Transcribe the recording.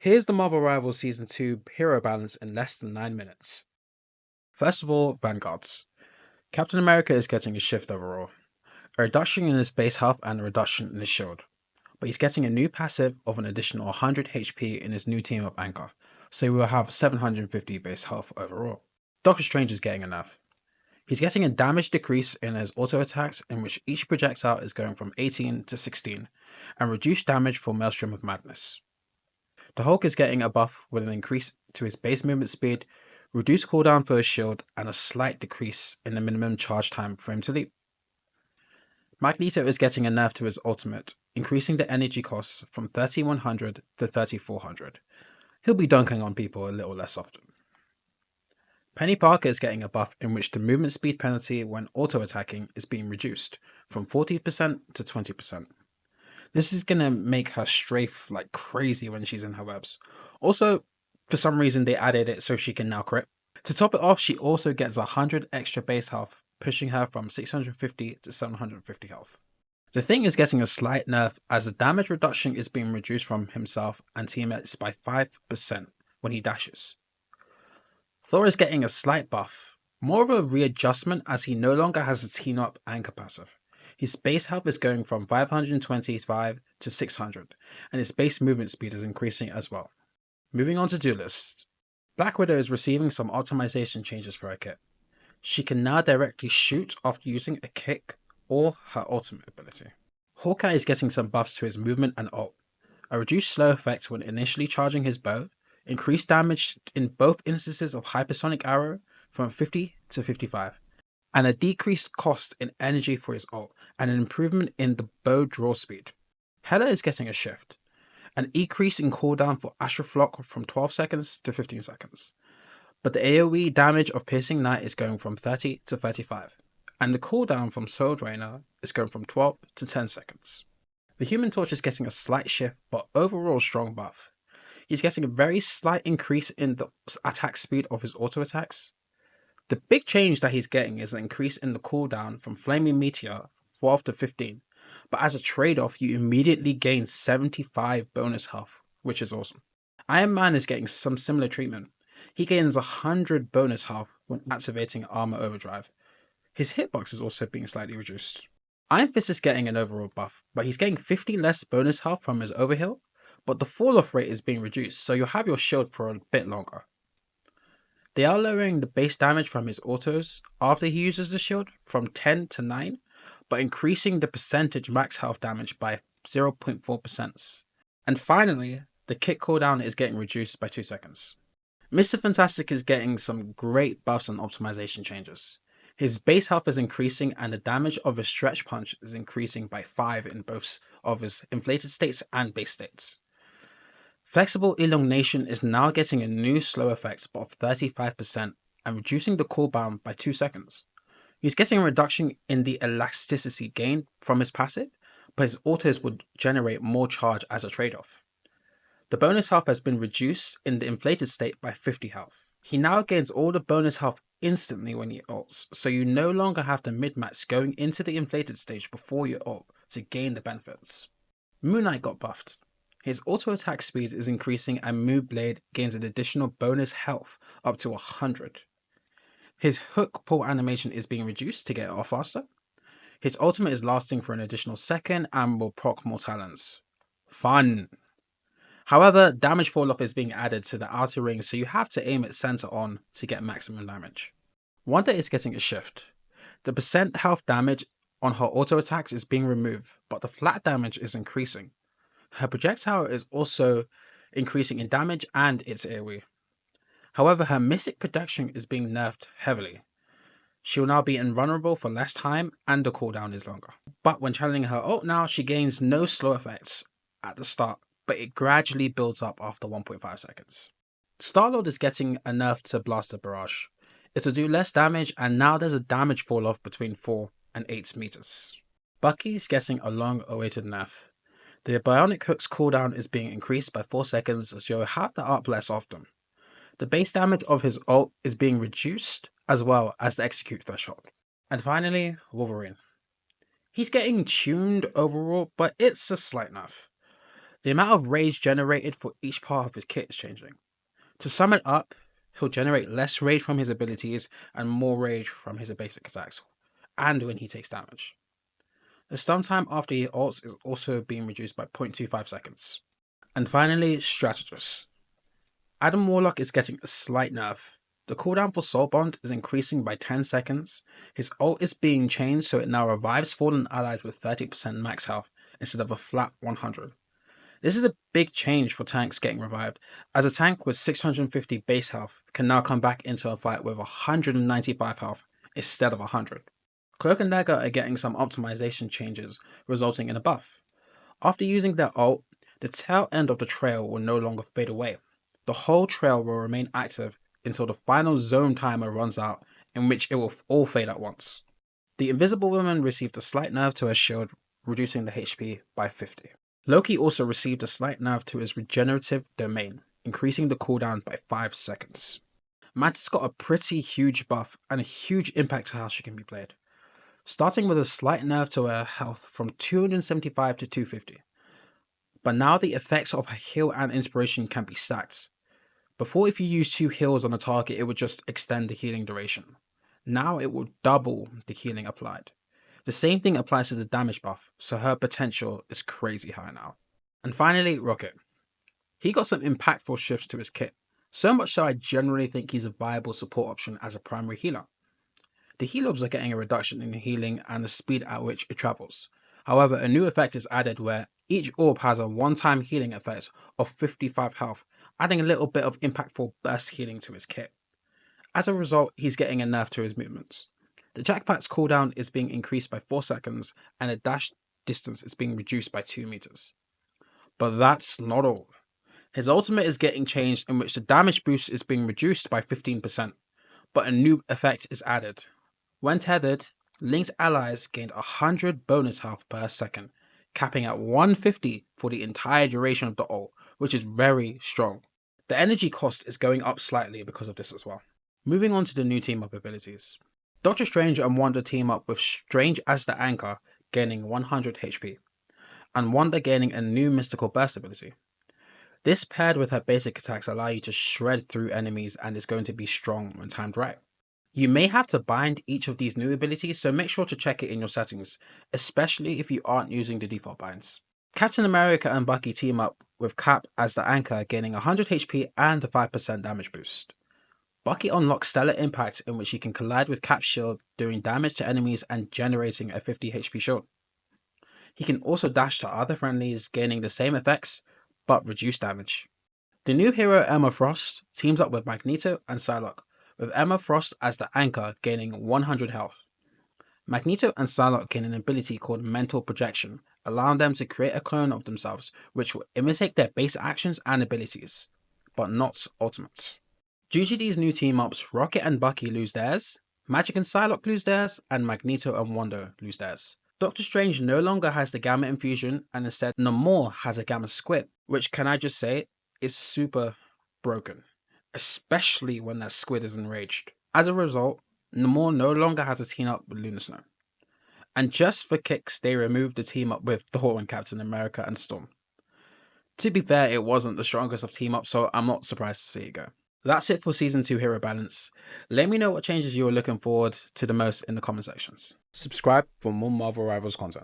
Here's the Marvel Rivals Season 2 hero balance in less than 9 minutes. First of all, Vanguards. Captain America is getting a shift overall. A reduction in his base health and a reduction in his shield. But he's getting a new passive of an additional 100 HP in his new team up anchor, so he will have 750 base health overall. Doctor Strange is getting a nerf. He's getting a damage decrease in his auto attacks, in which each projectile is going from 18 to 16, and reduced damage for Maelstrom of Madness. The Hulk is getting a buff with an increase to his base movement speed, reduced cooldown for his shield, and a slight decrease in the minimum charge time for him to leap. Magneto is getting a nerf to his ultimate, increasing the energy costs from 3100 to 3400. He'll be dunking on people a little less often. Penny Parker is getting a buff in which the movement speed penalty when auto-attacking is being reduced from 40% to 20%. This is gonna make her strafe like crazy when she's in her webs. Also, for some reason they added it so she can now crit. To top it off, she also gets 100 extra base health, pushing her from 650 to 750 health. The Thing is getting a slight nerf as the damage reduction is being reduced from himself and teammates by 5% when he dashes. Thor is getting a slight buff, more of a readjustment as he no longer has a team up anchor passive. His base health is going from 525 to 600, and his base movement speed is increasing as well. Moving on to do list. Black Widow is receiving some optimization changes for her kit. She can now directly shoot after using a kick or her ultimate ability. Hawkeye is getting some buffs to his movement and ult. A reduced slow effect when initially charging his bow, increased damage in both instances of hypersonic arrow from 50 to 55, and a decreased cost in energy for his ult, and an improvement in the bow draw speed. Hela is getting a shift, an increase in cooldown for Astroflock from 12 seconds to 15 seconds, but the AoE damage of Piercing Knight is going from 30 to 35, and the cooldown from Soul Drainer is going from 12 to 10 seconds. The Human Torch is getting a slight shift, but overall strong buff. He's getting a very slight increase in the attack speed of his auto attacks. The big change that he's getting is an increase in the cooldown from Flaming Meteor from 12 to 15, but as a trade-off you immediately gain 75 bonus health, which is awesome. Iron Man is getting some similar treatment. He gains 100 bonus health when activating Armor Overdrive. His hitbox is also being slightly reduced. Iron Fist is getting an overall buff, but he's getting 50 less bonus health from his overheal, but the fall-off rate is being reduced, so you'll have your shield for a bit longer. They are lowering the base damage from his autos after he uses the shield from 10 to 9, but increasing the percentage max health damage by 0.4%. And finally, the kick cooldown is getting reduced by 2 seconds. Mr. Fantastic is getting some great buffs and optimization changes. His base health is increasing and the damage of his stretch punch is increasing by 5 in both of his inflated states and base states. Flexible Elongation is now getting a new slow effect of 35% and reducing the cooldown by 2 seconds. He's getting a reduction in the elasticity gained from his passive, but his autos would generate more charge as a trade-off. The bonus health has been reduced in the inflated state by 50 health. He now gains all the bonus health instantly when he ults, so you no longer have the mid-max going into the inflated stage before you ult to gain the benefits. Moon Knight got buffed. His auto attack speed is increasing and Moon Blade gains an additional bonus health up to 100. His hook pull animation is being reduced to get it off faster. His ultimate is lasting for an additional second and will proc more talents. Fun! However, damage fall off is being added to the outer ring, so you have to aim it center on to get maximum damage. Wanda is getting a shift. The percent health damage on her auto attacks is being removed, but the flat damage is increasing. Her projectile is also increasing in damage and its AoE. However, her Mystic protection is being nerfed heavily. She will now be invulnerable for less time and the cooldown is longer. But when channeling her ult now, she gains no slow effects at the start, but it gradually builds up after 1.5 seconds. Star-Lord is getting a nerf to Blaster Barrage. It'll do less damage and now there's a damage fall off between 4 and 8 meters. Bucky's getting a long awaited nerf. The Bionic Hook's cooldown is being increased by 4 seconds, so you'll have to up less often. The base damage of his ult is being reduced, as well as the execute threshold. And finally, Wolverine. He's getting tuned overall, but it's a slight nerf. The amount of rage generated for each part of his kit is changing. To sum it up, he'll generate less rage from his abilities and more rage from his basic attacks, and when he takes damage. The stun time after he ults is also being reduced by 0.25 seconds. And finally, Strategist. Adam Warlock is getting a slight nerf. The cooldown for Soul Bond is increasing by 10 seconds. His ult is being changed so it now revives fallen allies with 30% max health instead of a flat 100. This is a big change for tanks getting revived, as a tank with 650 base health can now come back into a fight with 195 health instead of 100. Cloak and Dagger are getting some optimization changes, resulting in a buff. After using their ult, the tail end of the trail will no longer fade away. The whole trail will remain active until the final zone timer runs out, in which it will all fade at once. The Invisible Woman received a slight nerf to her shield, reducing the HP by 50. Loki also received a slight nerf to his regenerative domain, increasing the cooldown by 5 seconds. Mantis got a pretty huge buff and a huge impact to how she can be played, starting with a slight nerf to her health from 275 to 250. But now the effects of her heal and inspiration can be stacked. Before, if you use 2 heals on a target, it would just extend the healing duration. Now it will double the healing applied. The same thing applies to the damage buff, so her potential is crazy high now. And finally, Rocket. He got some impactful shifts to his kit, so much so I generally think he's a viable support option as a primary healer. The heal-ups are getting a reduction in healing and the speed at which it travels. However, a new effect is added where each orb has a one-time healing effect of 55 health, adding a little bit of impactful burst healing to his kit. As a result, he's getting a nerf to his movements. The Jackpot's cooldown is being increased by 4 seconds and the dash distance is being reduced by 2 meters. But that's not all. His ultimate is getting changed, in which the damage boost is being reduced by 15%, but a new effect is added. When tethered, linked allies gained 100 bonus health per second, capping at 150 for the entire duration of the ult, which is very strong. The energy cost is going up slightly because of this as well. Moving on to the new team-up abilities. Doctor Strange and Wanda team up with Strange as the Anchor, gaining 100 HP, and Wanda gaining a new Mystical Burst ability. This paired with her basic attacks allow you to shred through enemies and is going to be strong when timed right. You may have to bind each of these new abilities, so make sure to check it in your settings, especially if you aren't using the default binds. Captain America and Bucky team up with Cap as the Anchor, gaining 100 HP and a 5% damage boost. Bucky unlocks Stellar Impact, in which he can collide with Cap's shield, doing damage to enemies and generating a 50 HP shield. He can also dash to other friendlies, gaining the same effects, but reduced damage. The new hero Emma Frost teams up with Magneto and Psylocke, with Emma Frost as the Anchor, gaining 100 health. Magneto and Psylocke gain an ability called Mental Projection, allowing them to create a clone of themselves, which will imitate their base actions and abilities, but not ultimates. Due to these new team-ups, Rocket and Bucky lose theirs, Magic and Psylocke lose theirs, and Magneto and Wanda lose theirs. Doctor Strange no longer has the Gamma Infusion, and instead Namor has a Gamma Squid, which, can I just say, is super broken, especially when that squid is enraged. As a result, Namor no longer has a team-up with Luna Snow. And just for kicks, they removed the team-up with Thor and Captain America and Storm. To be fair, it wasn't the strongest of team-ups, so I'm not surprised to see it go. That's it for Season 2 Hero Balance. Let me know what changes you are looking forward to the most in the comment sections. Subscribe for more Marvel Rivals content.